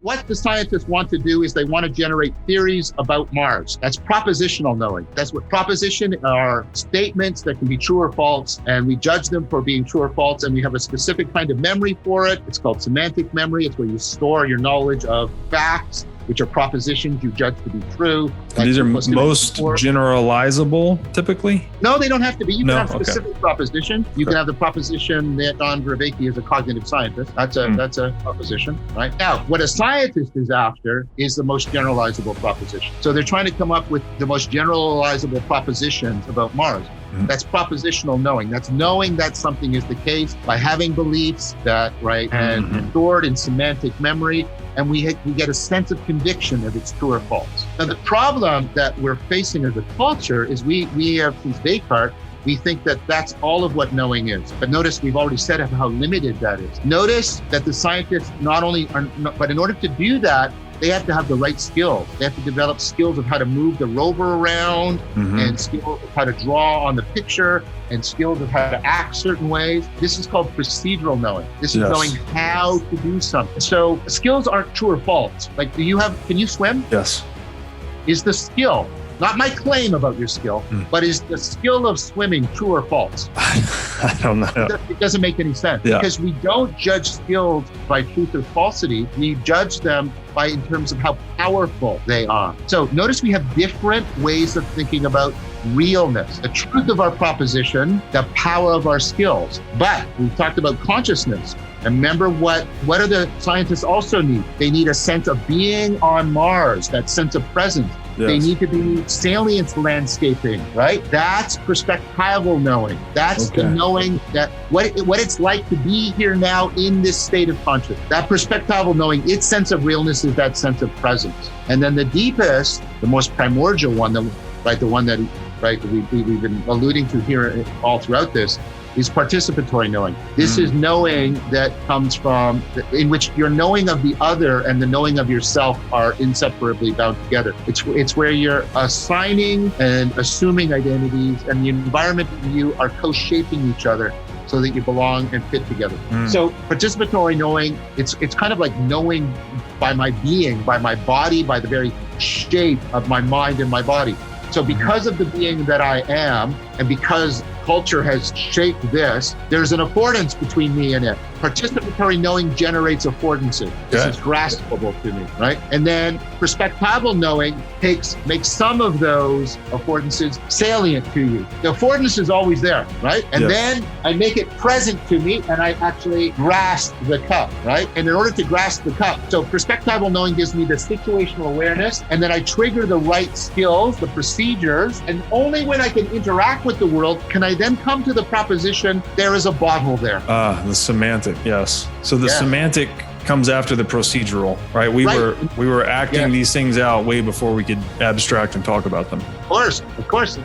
what the scientists want to do is they want to generate theories about Mars. That's propositional knowing. That's what proposition are, statements that can be true or false, and we judge them for being true or false, and we have a specific kind of memory for it. It's called semantic memory. It's where you store your knowledge of facts, which are propositions you judge to be true. These are most generalizable, typically? No, they don't have to be. You can have specific proposition. You can have the proposition that Don Vervaeke is a cognitive scientist. That's a proposition, right? Now, what a scientist is after is the most generalizable proposition. So they're trying to come up with the most generalizable propositions about Mars. That's propositional knowing. That's knowing that something is the case by having beliefs that, right, and stored in semantic memory. And we get a sense of conviction that it's true or false. Now, the problem that we're facing as a culture is we have, since Descartes, we think that that's all of what knowing is. But notice we've already said how limited that is. Notice that the scientists not only are, but in order to do that, they have to have the right skills. They have to develop skills of how to move the rover around and skills of how to draw on the picture and skills of how to act certain ways. This is called procedural knowing. This is knowing how to do something. So skills aren't true or false. Like, can you swim? Yes. Is the skill, not my claim about your skill, but is the skill of swimming true or false? I don't know. It doesn't make any sense because we don't judge skills by truth or falsity. We judge them in terms of how powerful they are. So notice we have different ways of thinking about realness, the truth of our proposition, the power of our skills. But we've talked about consciousness. And remember what do the scientists also need? They need a sense of being on Mars, that sense of presence. Yes. They need to be salience landscaping, right? That's perspectival knowing. That's the knowing that what it's like to be here now in this state of consciousness. That perspectival knowing, its sense of realness is that sense of presence. And then the deepest, the most primordial one, the one that we've been alluding to here all throughout this, is participatory knowing. This is knowing that comes from, in which your knowing of the other and the knowing of yourself are inseparably bound together. It's where you're assigning and assuming identities, and the environment and you are co-shaping each other so that you belong and fit together. So participatory knowing, it's kind of like knowing by my being, by my body, by the very shape of my mind and my body. So because of the being that I am, and because culture has shaped this, there's an affordance between me and it. Participatory knowing generates affordances. This is graspable to me, right? And then perspectival knowing makes some of those affordances salient to you. The affordance is always there, right? And then I make it present to me, and I actually grasp the cup, right? And in order to grasp the cup, so perspectival knowing gives me the situational awareness, and then I trigger the right skills, the procedures, and only when I can interact with the world can I then come to the proposition, there is a bottle there. The semantic, yes. So the semantic comes after the procedural, right? We were acting these things out way before we could abstract and talk about them. Of course.